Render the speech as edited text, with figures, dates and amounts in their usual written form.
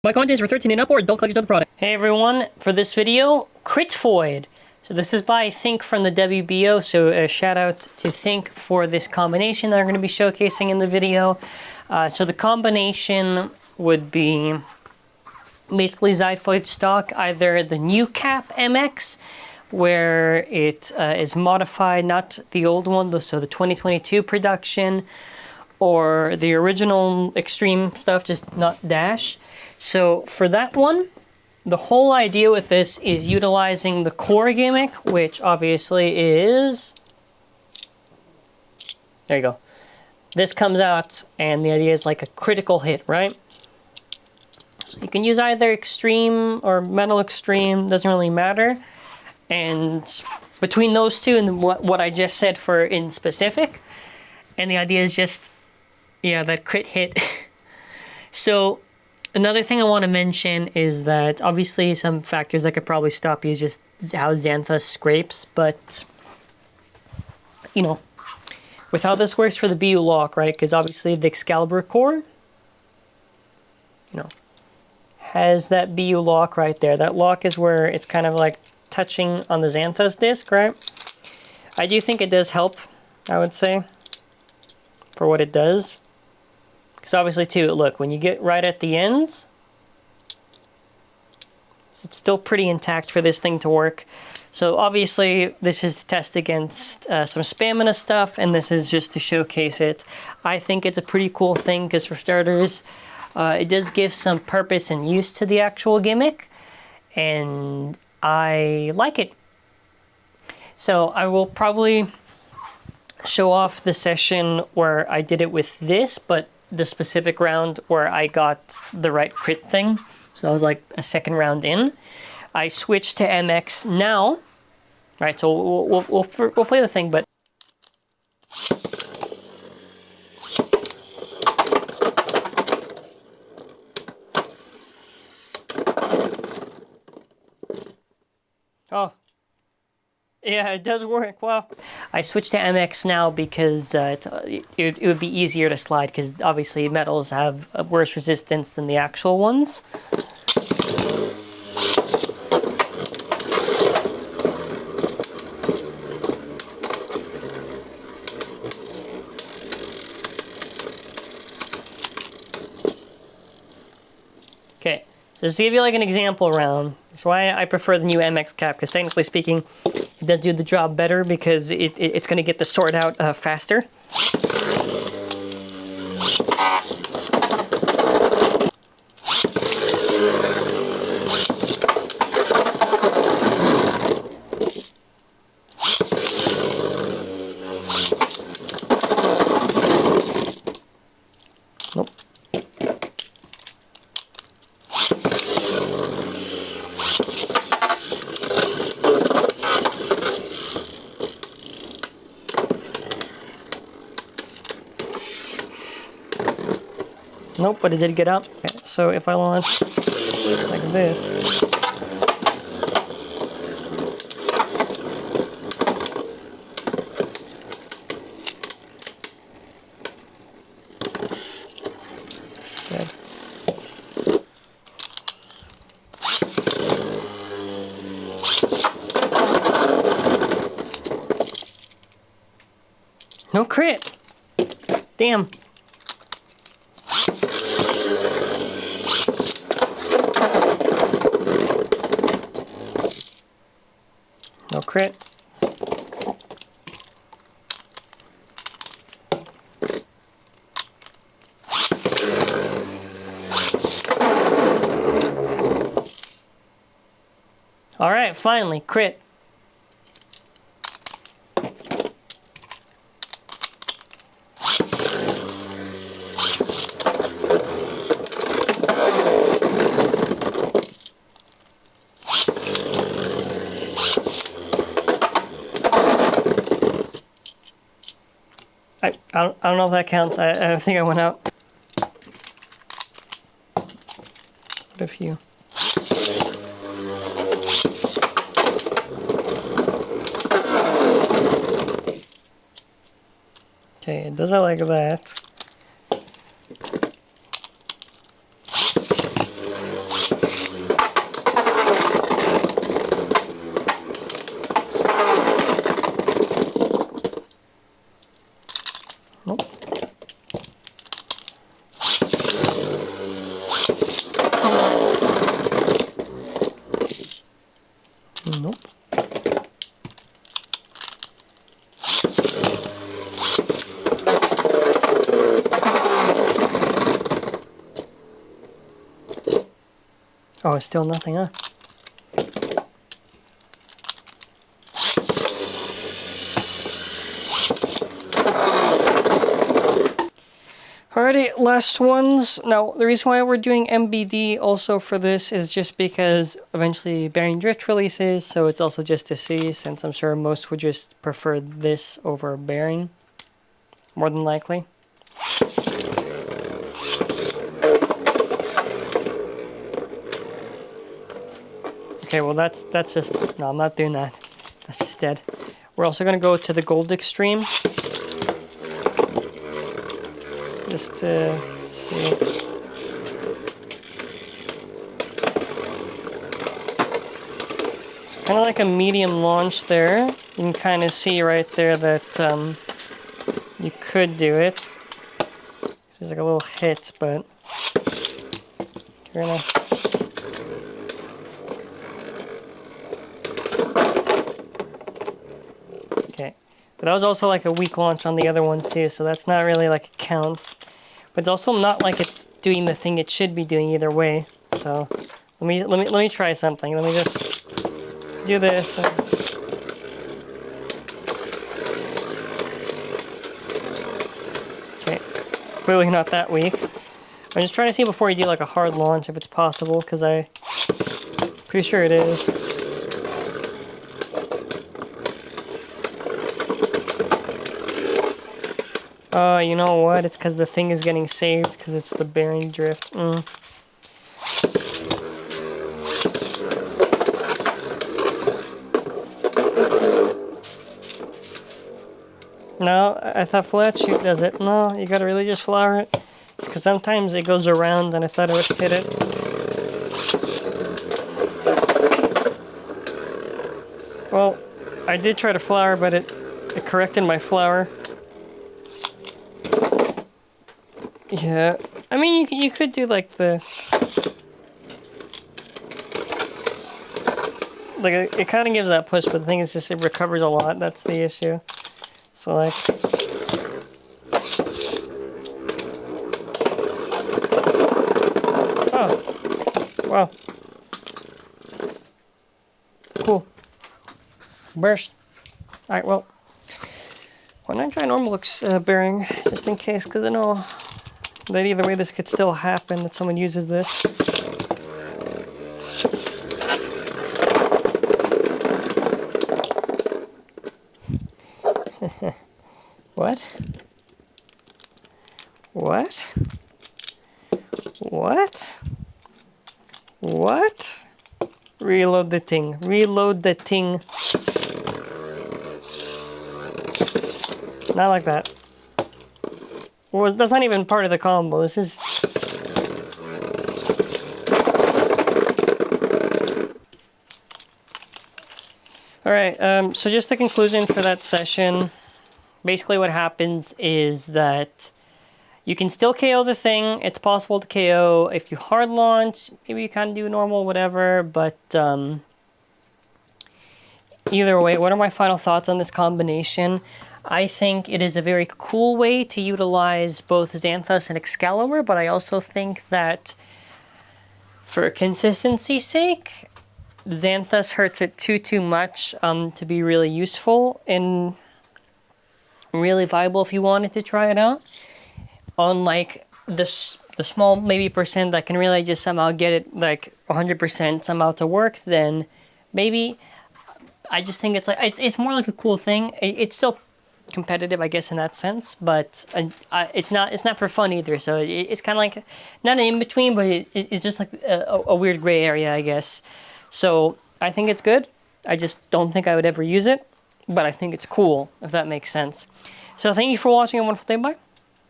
My content is for 13 and up, or adult collectors of the product. Hey everyone, for this video, CRITPHOID. So this is by Think from the WBO, so a shout out to Think for this combination that I'm going to be showcasing in the video. So the combination would be basically Xyphoid stock, either the new cap MX, where it is modified, not the old one, so the 2022 production, or the original extreme stuff, just not Dash. So for that one, the whole idea with this is utilizing the core gimmick, which obviously is... There you go. This comes out, and the idea is like a critical hit, right? So you can use either extreme or metal extreme, doesn't really matter. And between those two and what I just said for in specific, and the idea is just, yeah, that crit hit. So another thing I want to mention is that obviously some factors that could probably stop you is just how Xanthus scrapes, but you know, with how this works for the BU lock, right? Because obviously the Xcalibur core, you know, has that BU lock right there. That lock is where it's kind of like touching on the Xanthus disc, right? I do think it does help, I would say, for what it does. Because obviously too, look, when you get right at the ends, it's still pretty intact for this thing to work. So obviously this is to test against some stamina stuff, and this is just to showcase it. I think it's a pretty cool thing because for starters, it does give some purpose and use to the actual gimmick, and I like it. So I will probably show off the session where I did it with this, but the specific round where I got the right crit thing. So that was like a second round in. I switched to MX now, right? So we'll play the thing, but oh. Yeah, it does work. Wow. I switched to MX now because it would be easier to slide, because obviously metals have a worse resistance than the actual ones. Okay, so to give you like an example round, that's why I prefer the new MX cap, because technically speaking, it does do the job better because it's going to get the sword out faster. Nope. Nope, but it did get up. Okay, so if I launch like this, good. No crit. Damn. No crit. All right, finally, crit. I don't know if that counts. I think I went out. What if you... Okay, it does it like that. Oh, it's still nothing, huh? Alrighty, last ones. Now, the reason why we're doing MBD also for this is just because eventually bearing drift releases, so it's also just to see, since I'm sure most would just prefer this over bearing, more than likely. Okay, well that's just, no, I'm not doing that. That's just dead. We're also gonna go to the gold extreme. Just to see. Kind of like a medium launch there. You can kind of see right there that you could do it. There's like a little hit, but you're gonna. Okay, but that was also like a weak launch on the other one too, so that's not really like it counts. But it's also not like it's doing the thing it should be doing either way. So let me try something. Let me just do this. Okay, clearly not that weak. I'm just trying to see before you do like a hard launch if it's possible, because I'm pretty sure it is. You know what? It's because the thing is getting saved because it's the bearing drift. No, I thought flat shoot does it. No, you gotta really just flower it. It's because sometimes it goes around and I thought it would hit it. Well, I did try to flower, but it corrected my flower. Yeah, I mean, you could do like it kind of gives that push, but the thing is just it recovers a lot. That's the issue. So like, oh, wow, cool, burst. All right, well, why not try normal bearing just in case? Because I know that either way this could still happen, that someone uses this. What? What? What? What? Reload the thing. Reload the thing. Not like that. Well, that's not even part of the combo. This is... Alright, so just the conclusion for that session. Basically what happens is that you can still KO the thing. It's possible to KO if you hard launch. Maybe you kind of do normal, whatever. But either way, what are my final thoughts on this combination? I think it is a very cool way to utilize both Xanthus and Xcalibur, but I also think that for consistency's sake, Xanthus hurts it too much to be really useful and really viable if you wanted to try it out. Unlike the small maybe percent that can really just somehow get it like 100% somehow to work, then maybe I just think it's like it's more like a cool thing. It's still competitive, I guess, in that sense, but it's not for fun either. So it's kind of like not an in between, but it's just like a weird gray area, I guess. So I think it's good. I just don't think I would ever use it, but I think it's cool, if that makes sense. So thank you for watching, and wonderful day. Bye.